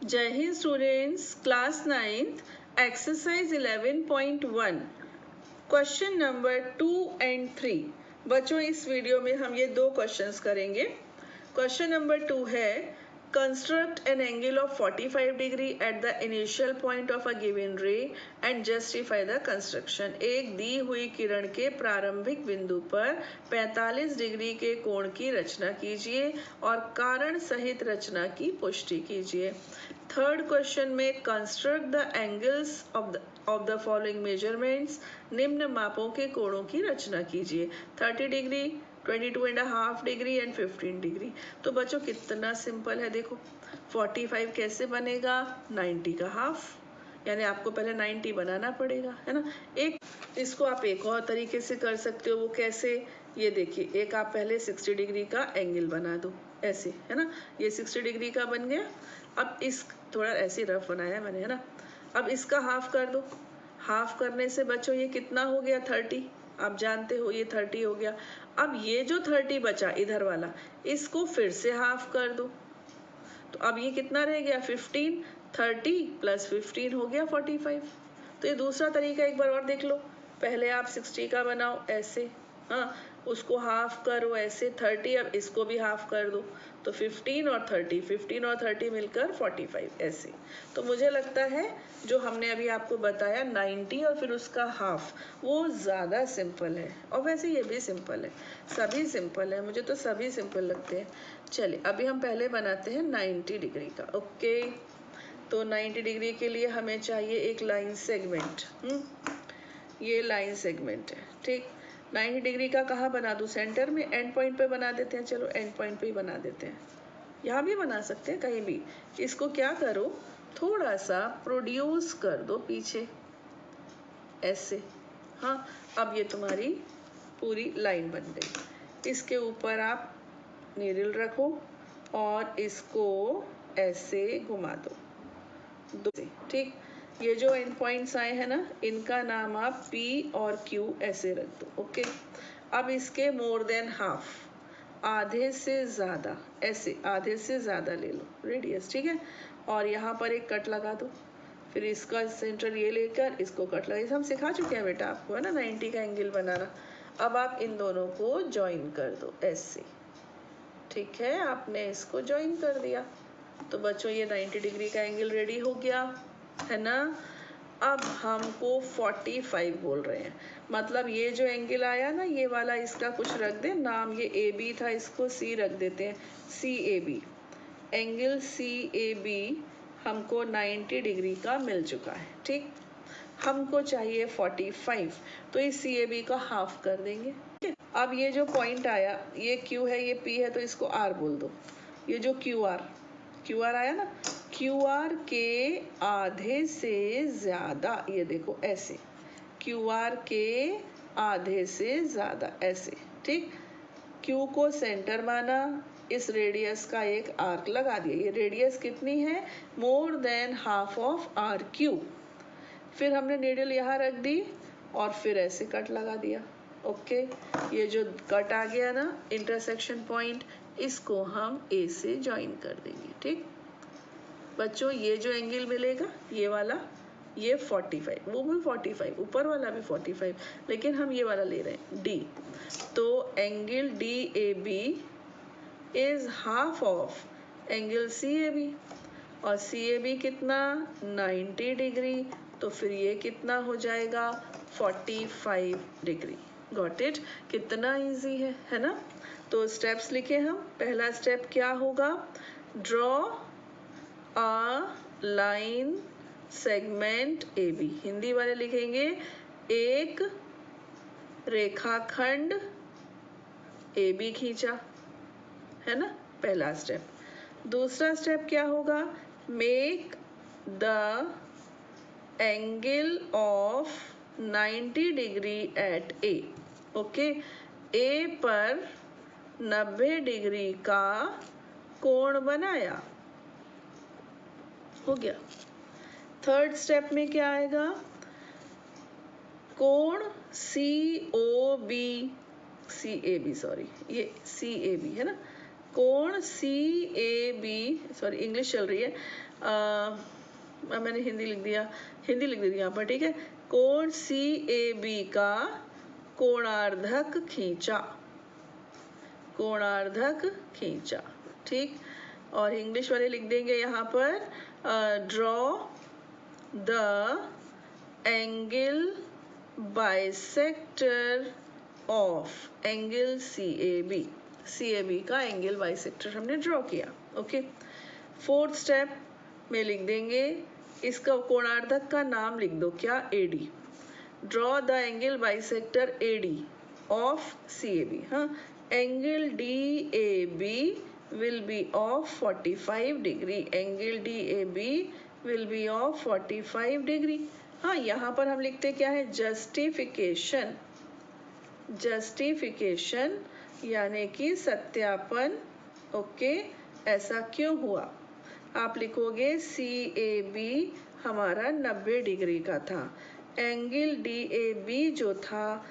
जय Hind students, class 9th exercise 11.1 question number 2 and 3। बच्चों, इस वीडियो में हम ये दो क्वेश्चंस करेंगे। क्वेश्चन नंबर 2 है construct an angle of 45 degree at the initial point of a given रे एंड जस्टिफाई द कंस्ट्रक्शन। एक दी हुई किरण के प्रारंभिक बिंदु पर 45 डिग्री के कोण की रचना कीजिए और कारण सहित रचना की पुष्टि कीजिए। थर्ड क्वेश्चन में construct the angles of the following measurements. निम्न मापों के कोणों की रचना कीजिए। 30 डिग्री, 22.5 डिग्री एंड 15 डिग्री। तो बच्चों कितना सिंपल है, देखो 45 कैसे बनेगा, 90 का हाफ, यानी आपको पहले 90 बनाना पड़ेगा, है ना। एक इसको आप एक और तरीके से कर सकते हो, वो कैसे, ये देखिए, एक आप पहले 60 डिग्री का एंगल बना दो ऐसे, है ना। ये 60 डिग्री का बन गया। अब इस थोड़ा ऐसे रफ बनाया मैंने, है ना। अब इसका हाफ कर दो। हाफ करने से बच्चों ये कितना हो गया, 30। आप जानते हो ये 30 हो गया। अब ये जो 30 बचा इधर वाला, इसको फिर से हाफ कर दो। तो अब ये कितना रह गया, 15। 30 प्लस 15 हो गया 45। तो ये दूसरा तरीका एक बार और देख लो। पहले आप 60 का बनाओ ऐसे, हाँ, उसको हाफ करो ऐसे 30। अब इसको भी हाफ कर दो, तो 15 और 30, 15 और 30 मिलकर 45 ऐसे। तो मुझे लगता है जो हमने अभी आपको बताया 90 और फिर उसका हाफ, वो ज़्यादा सिंपल है। और वैसे ये भी सिंपल है, सभी सिंपल है, मुझे तो सभी सिंपल लगते हैं। चलिए अभी हम पहले बनाते हैं 90 डिग्री का। ओके, तो 90 डिग्री के लिए हमें चाहिए एक लाइन सेगमेंट। ये लाइन सेगमेंट है, ठीक। 90 डिग्री का कहाँ बना दूँ, सेंटर में, एंड पॉइंट पे बना देते हैं। चलो एंड पॉइंट पे ही बना देते हैं, यहाँ भी बना सकते हैं, कहीं भी। इसको क्या करो, थोड़ा सा प्रोड्यूस कर दो पीछे ऐसे, हाँ। अब ये तुम्हारी पूरी लाइन बन गई। इसके ऊपर आप नीडल रखो और इसको ऐसे घुमा दो, ठीक। ये जो एंड पॉइंट्स आए हैं ना, इनका नाम आप P और Q ऐसे रख दो। ओके, अब इसके मोर देन हाफ, आधे से ज़्यादा, ऐसे आधे से ज़्यादा ले लो रेडियस, ठीक है। और यहाँ पर एक कट लगा दो। फिर इसका सेंटर ये लेकर इसको कट लगा, हम सिखा चुके हैं बेटा आपको, है ना, 90 का एंगल बनाना। अब आप इन दोनों को ज्वाइन कर दो ऐसे, ठीक है। आपने इसको ज्वाइन कर दिया, तो बच्चों ये 90 डिग्री का एंगल रेडी हो गया, है ना। अब हमको 45 बोल रहे हैं, मतलब ये जो एंगल आया ना, ये वाला, इसका कुछ रख दे नाम, ये AB था, इसको C रख देते हैं, CAB। एंगल CAB हमको 90 डिग्री का मिल चुका है, ठीक। हमको चाहिए 45, तो इस CAB का हाफ कर देंगे। अब ये जो पॉइंट आया, ये Q है, ये P है, तो इसको R बोल दो। ये जो QR आया ना, QR के आधे से ज़्यादा, ये देखो ऐसे, QR के आधे से ज़्यादा ऐसे, ठीक। Q को सेंटर माना, इस रेडियस का एक आर्क लगा दिया। ये रेडियस कितनी है, more than half of RQ। फिर हमने नीडल यहाँ रख दी और फिर ऐसे कट लगा दिया। ओके, ये जो कट आ गया ना, इंटरसेक्शन पॉइंट, इसको हम A से ज्वाइन कर देंगे, ठीक। बच्चों ये जो एंगल मिलेगा, ये वाला, ये 45, वो भी 45, ऊपर वाला भी 45, लेकिन हम ये वाला ले रहे हैं D। तो angle DAB is half of angle CAB, और CAB कितना, 90 डिग्री। तो फिर ये कितना हो जाएगा, 45 डिग्री। गॉट इट, कितना इजी है ना। तो स्टेप्स लिखे हम। पहला स्टेप क्या होगा, draw a line segment AB। Hindi वाले लिखेंगे एक रेखाखंड AB खींचा, है ना, पहला स्टेप। दूसरा स्टेप क्या होगा, make the angle of 90 degree at A। Okay, A पर 90 डिग्री का कोण बनाया, हो गया। थर्ड स्टेप में क्या आएगा, कोण CAB, सॉरी, ये CAB है ना, कोण CAB, सॉरी इंग्लिश चल रही है, मैंने हिंदी लिख दिया, हिंदी लिख दी यहाँ पर, ठीक है। कोण CAB का कोणार्धक खींचा, कोणार्धक खींचा, ठीक। और इंग्लिश वाले लिख देंगे यहाँ पर, draw the angle bisector of angle CAB, CAB का एंगल बाइसेक्टर हमने ड्रॉ किया, ओके। फोर्थ स्टेप में लिख देंगे, इसका कोणार्धक का नाम लिख दो, क्या, AD। Draw the angle bisector AD of CAB, हाँ। Angle DAB will be of 45 degree, angle DAB will be of 45 degree। हाँ, यहाँ पर हम लिखते क्या है, जस्टिफिकेशन, जस्टिफिकेशन यानी कि सत्यापन, ओके। ऐसा क्यों हुआ, आप लिखोगे CAB हमारा 90 डिग्री का था, एंगल DAB जो था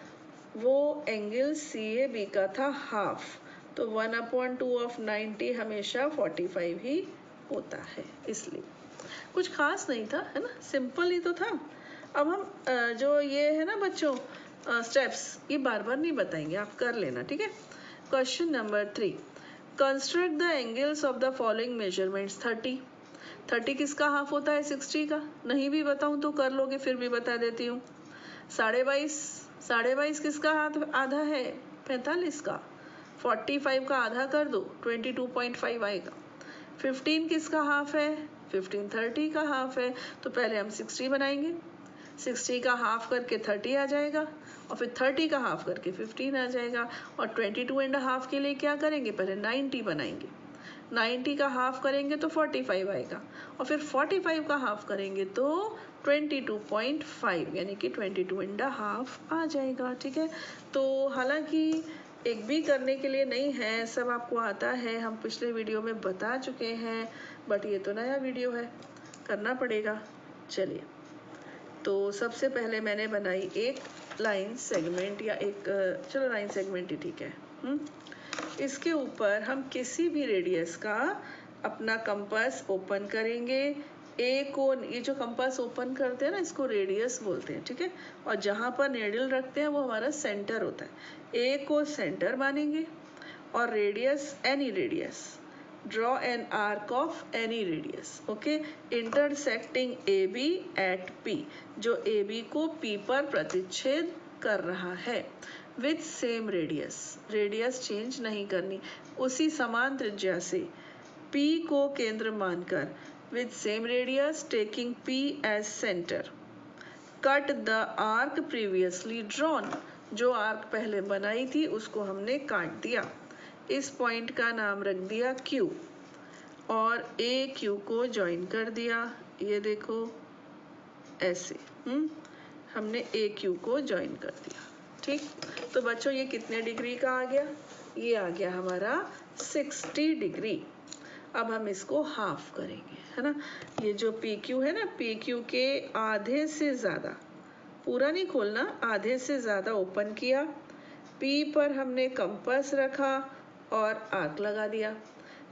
वो एंगल CAB का था हाफ, तो 1/2 ऑफ 90 हमेशा 45 ही होता है, इसलिए कुछ खास नहीं था, है ना, सिंपल ही तो था। अब हम जो ये है ना बच्चों स्टेप्स, ये बार बार नहीं बताएंगे, आप कर लेना, ठीक है। Question number 3, construct the angles of the following measurements. 30 किसका हाफ होता है, 60 का, नहीं भी बताऊं तो कर लोगे, फिर भी बता देती हूँ। 22.5 किसका हाथ आधा है, 45 का, 45 का आधा कर दो, 22.5 आएगा। 15 किसका हाफ है, 15 30 का हाफ है, तो पहले हम 60 बनाएंगे, 60 का हाफ करके 30 आ जाएगा, और फिर 30 का हाफ करके 15 आ जाएगा, और 22.5 के लिए क्या करेंगे, पहले 90 बनाएंगे, 90 का हाफ करेंगे तो 45 आएगा, और फिर 45 का हाफ करेंगे तो 22.5 यानी कि 22.5 आ जाएगा, ठीक है। तो हालांकि एक भी करने के लिए नहीं है, सब आपको आता है, हम पिछले वीडियो में बता चुके हैं, बट ये तो नया वीडियो है, करना पड़ेगा। चलिए, तो सबसे पहले मैंने बनाई एक लाइन सेगमेंट, या एक, चलो लाइन सेगमेंट ही ठीक है। इसके ऊपर हम किसी भी रेडियस का अपना कंपास ओपन करेंगे, ए को, ये जो कंपास ओपन करते हैं ना, इसको रेडियस बोलते हैं, ठीक है। और जहाँ पर नीडल रखते हैं वो हमारा सेंटर होता है, ए को सेंटर मानेंगे, और radius any radius, draw an arc of any radius, okay, intersecting AB at P, जो AB को P पर प्रतिच्छेद कर रहा है, with same radius, radius change नहीं करनी, उसी समान त्रिज्या से, P को केंद्र मानकर, with same radius taking P as centre, cut the arc previously drawn, जो आर्क पहले बनाई थी उसको हमने काट दिया, इस पॉइंट का नाम रख दिया Q, और AQ को ज्वाइन कर दिया, ये देखो ऐसे, हमने AQ को ज्वाइन कर दिया, ठीक। तो बच्चों ये कितने डिग्री का आ गया, ये आ गया हमारा 60 डिग्री। अब हम इसको हाफ करेंगे, है ना, ये जो PQ है ना, PQ के आधे से ज़्यादा, पूरा नहीं खोलना, आधे से ज़्यादा ओपन किया, P पर हमने कंपास रखा और आर्क लगा दिया,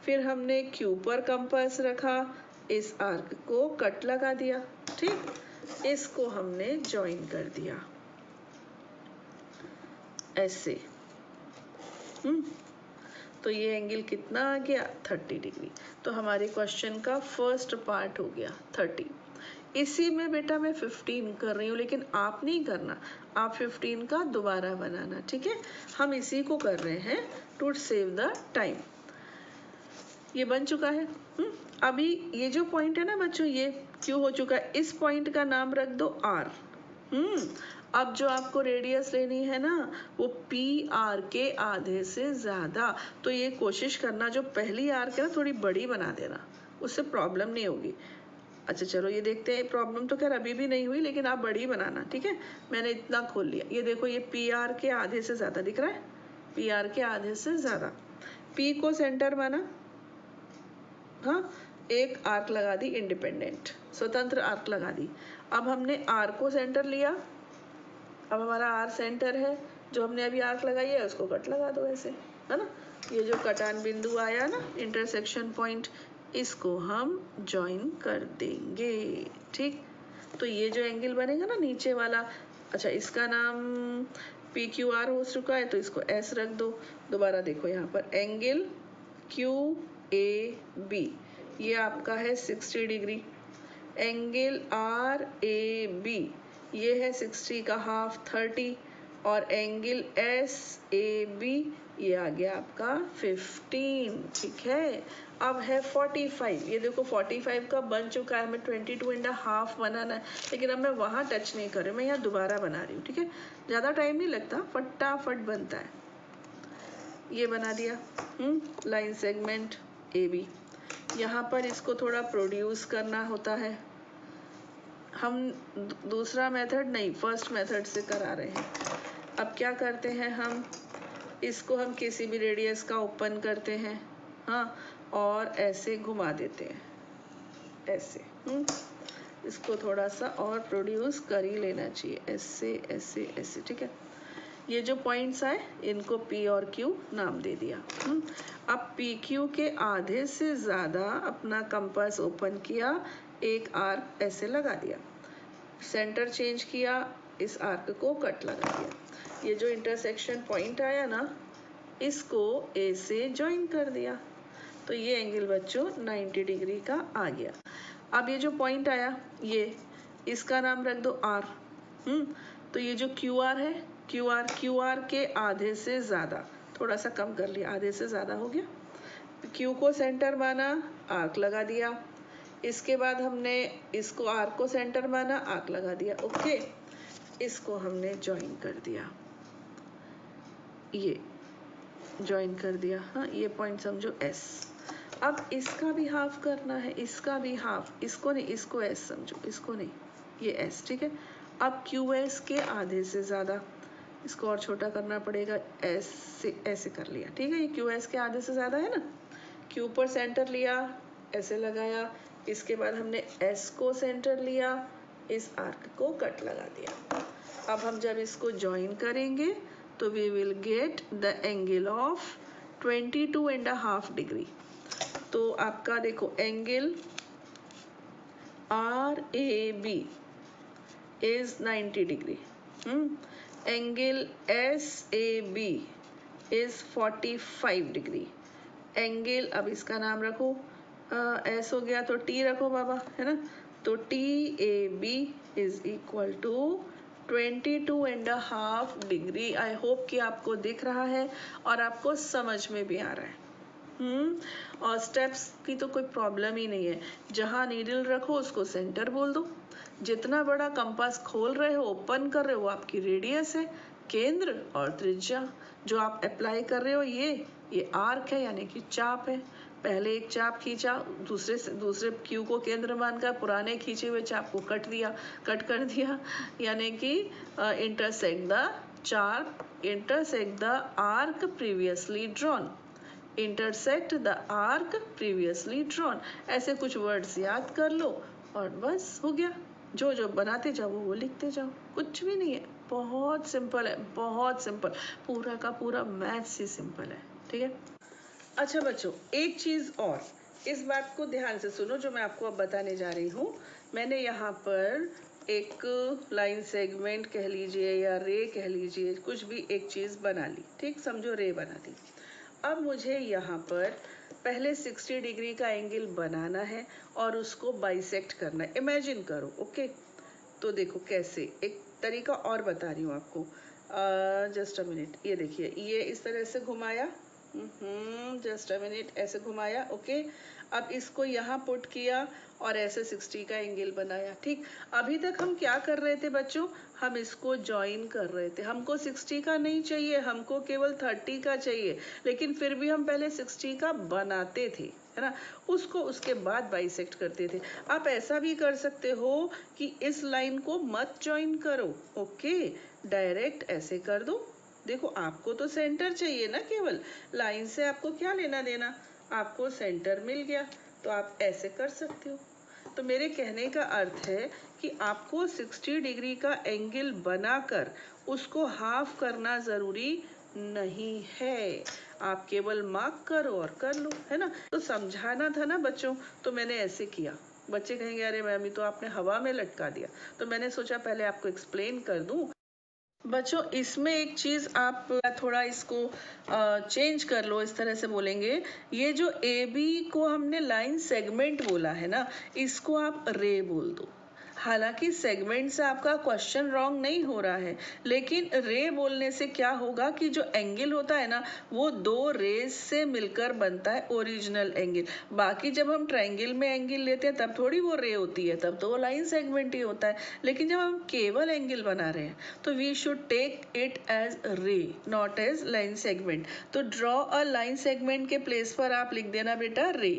फिर हमने Q पर कंपास रखा, इस आर्क को कट लगा दिया, ठीक, इसको हमने ज्वाइन कर दिया ऐसे, तो ये एंगल कितना आ गया, 30 डिग्री। तो हमारे क्वेश्चन का फर्स्ट पार्ट हो गया 30। इसी में बेटा मैं 15 कर रही हूँ, लेकिन आप नहीं करना, आप 15 का दोबारा बनाना, ठीक है। हम इसी को कर रहे हैं टू सेव द टाइम। ये बन चुका है। अभी ये जो पॉइंट है ना बच्चों, ये क्यों हो चुका है, इस पॉइंट का नाम रख दो R। अब जो आपको रेडियस लेनी है ना, वो PR के आधे से ज़्यादा, तो ये कोशिश करना जो पहली आर्क है ना थोड़ी बड़ी बना देना, उससे प्रॉब्लम नहीं होगी। अच्छा चलो ये देखते हैं, प्रॉब्लम तो खैर अभी भी नहीं हुई, लेकिन आप बड़ी बनाना, ठीक है। मैंने इतना खोल लिया, ये देखो ये PR के आधे से ज़्यादा दिख रहा है, PR के आधे से ज़्यादा, P को सेंटर माना, हाँ, एक आर्क लगा दी, इंडिपेंडेंट स्वतंत्र आर्क लगा दी। अब हमने R को सेंटर लिया, अब हमारा R सेंटर है, जो हमने अभी आर्क लगाई है उसको कट लगा दो ऐसे, है ना। ये जो कटान बिंदु आया ना, इंटरसेक्शन पॉइंट, इसको हम ज्वाइन कर देंगे। ठीक, तो ये जो एंगल बनेगा ना नीचे वाला, अच्छा इसका नाम पी क्यू आर हो चुका है तो इसको एस रख दो। दोबारा देखो यहाँ पर एंगल क्यू ए बी, ये आपका है 60 degree. Angle R A B, ये है 60 का हाफ 30, और एंगल एस ए बी ये आ गया आपका 15। ठीक है, अब है 45। ये देखो 45 का बन चुका है, हमें 22.5 बनाना है, लेकिन अब मैं वहाँ टच नहीं कर रही हूँ, मैं यहाँ दोबारा बना रही हूँ। ठीक है, ज़्यादा टाइम नहीं लगता, फटाफट बनता है। ये बना दिया लाइन सेगमेंट ए बी। यहाँ पर इसको थोड़ा प्रोड्यूस करना होता है, हम दूसरा मेथड नहीं फर्स्ट मेथड से करा रहे हैं। अब क्या करते हैं, हम इसको हम किसी भी रेडियस का ओपन करते हैं, हाँ, और ऐसे घुमा देते हैं, ऐसे इसको थोड़ा सा और प्रोड्यूस कर ही लेना चाहिए, ऐसे ऐसे ऐसे। ठीक है, ये जो पॉइंट्स आए इनको P और Q नाम दे दिया। अब PQ के आधे से ज़्यादा अपना कंपास ओपन किया, एक आर्क ऐसे लगा दिया, सेंटर चेंज किया, इस आर्क को कट लगा दिया। ये जो इंटरसेक्शन पॉइंट आया ना, इसको A से ज्वाइन कर दिया, तो ये एंगल बच्चों 90 डिग्री का आ गया। अब ये जो पॉइंट आया, ये इसका नाम रख दो R। तो ये जो QR है, QR के आधे से ज़्यादा, थोड़ा सा कम कर लिया, आधे से ज़्यादा हो गया। Q को सेंटर माना, आर्क लगा दिया, इसके बाद हमने इसको आर्क को सेंटर माना, आर्क लगा दिया। ओके, इसको हमने ज्वाइन कर दिया, ये ज्वाइन कर दिया, हाँ, ये पॉइंट समझो S। अब इसका भी हाफ करना है, इसका भी हाफ, इसको नहीं, इसको S समझो, इसको नहीं, ये S। ठीक है, अब QS के आधे से ज़्यादा, इसको और छोटा करना पड़ेगा, ऐसे ऐसे कर लिया। ठीक है, ये QS के आधे से ज़्यादा है ना, Q पर सेंटर लिया, ऐसे लगाया, इसके बाद हमने S को सेंटर लिया, इस आर्क को कट लगा दिया। अब हम जब इसको ज्वाइन करेंगे तो we will get the angle of 22.5 degree. तो आपका देखो angle R A B is 90 degree, angle S A B is 45 degree, angle, अब इसका नाम रखो, एस हो गया तो टी रखो बाबा, है ना, तो T A B is equal to 22.5 degree. I hope कि आपको दिख रहा है और आपको समझ में भी आ रहा है। और स्टेप्स की तो कोई प्रॉब्लम ही नहीं है, जहाँ नीडल रखो उसको सेंटर बोल दो, जितना बड़ा कंपास खोल रहे हो, ओपन कर रहे हो, वो आपकी रेडियस है, केंद्र और त्रिज्या जो आप अप्लाई कर रहे हो, ये आर्क है यानी कि चाप है। पहले एक चाप खींचा, दूसरे क्यू को केंद्र मानकर पुराने खींचे हुए चाप को कट कर दिया, यानी कि इंटरसेक्ट द चाप, intersect the arc previously drawn, intersect the arc previously drawn. ऐसे कुछ वर्ड्स याद कर लो और बस हो गया, जो जो बनाते जाओ वो लिखते जाओ, कुछ भी नहीं है, बहुत सिंपल है, बहुत सिंपल, पूरा का पूरा मैथ्स ही सिंपल है। ठीक है, अच्छा बच्चों, एक चीज़ और, इस बात को ध्यान से सुनो जो मैं आपको अब बताने जा रही हूँ। मैंने यहाँ पर एक लाइन सेगमेंट कह लीजिए या रे कह लीजिए, कुछ भी एक चीज़ बना ली, ठीक समझो, रे बना दी। अब मुझे यहाँ पर पहले 60 डिग्री का एंगल बनाना है और उसको बाइसेक्ट करना है, इमेजिन करो। ओके, तो देखो कैसे, एक तरीका और बता रही हूँ आपको, जस्ट अ मिनट, ये देखिए, ये इस तरह से घुमाया, जस्ट अ मिनट, ऐसे घुमाया। ओके, अब इसको यहाँ पुट किया और ऐसे 60 का एंगल बनाया। ठीक, अभी तक हम क्या कर रहे थे बच्चों, हम इसको ज्वाइन कर रहे थे, हमको 60 का नहीं चाहिए, हमको केवल 30 का चाहिए, लेकिन फिर भी हम पहले 60 का बनाते थे, है ना, उसको उसके बाद बाइसेक्ट करते थे। आप ऐसा भी कर सकते हो कि इस लाइन को मत ज्वाइन करो, ओके, डायरेक्ट ऐसे कर दो। देखो आपको तो सेंटर चाहिए ना, केवल लाइन से आपको क्या लेना देना, आपको सेंटर मिल गया तो आप ऐसे कर सकते हो। तो मेरे कहने का अर्थ है कि आपको 60 डिग्री का एंगल बनाकर उसको हाफ करना ज़रूरी नहीं है। आप केवल मार्क करो और कर लो, है ना। तो समझाना था ना बच्चों, तो मैंने ऐसे किया। बच्चे कहेंगे अरे मैम तो आपने हवा में लटका दिया, तो मैंने सोचा पहले आपको एक्सप्लेन कर दूं। बच्चों इसमें एक चीज आप थोड़ा इसको चेंज कर लो, इस तरह से बोलेंगे, ये जो ए बी को हमने लाइन सेगमेंट बोला है ना, इसको आप रे बोल दो। हालांकि सेगमेंट से आपका क्वेश्चन रॉन्ग नहीं हो रहा है, लेकिन रे बोलने से क्या होगा कि जो एंगल होता है ना, वो दो रेज से मिलकर बनता है ओरिजिनल एंगल। बाकी जब हम ट्रायंगल में एंगल लेते हैं तब थोड़ी वो रे होती है, तब तो वो लाइन सेगमेंट ही होता है। लेकिन जब हम केवल एंगल बना रहे हैं तो we should take it as ray, not as line segment. तो ड्रॉ अ लाइन सेगमेंट के प्लेस पर आप लिख देना बेटा रे।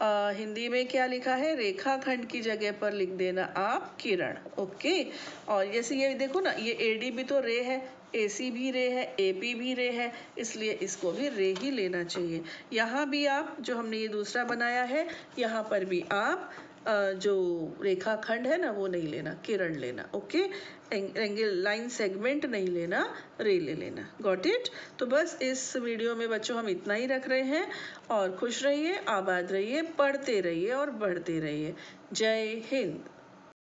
हिंदी में क्या लिखा है, रेखाखंड की जगह पर लिख देना आप किरण। ओके। और जैसे ये देखो ना, ये एडी भी तो रे है, AC भी रे है, AP भी रे है, इसलिए इसको भी रे ही लेना चाहिए। यहाँ भी आप जो हमने ये दूसरा बनाया है, यहाँ पर भी आप जो रेखाखंड है ना वो नहीं लेना, किरण लेना। ओके। एंगल लाइन सेगमेंट नहीं लेना, रे ले लेना। Got it. तो बस इस वीडियो में बच्चों हम इतना ही रख रहे हैं। और खुश रहिए, आबाद रहिए, पढ़ते रहिए और बढ़ते रहिए। जय हिंद।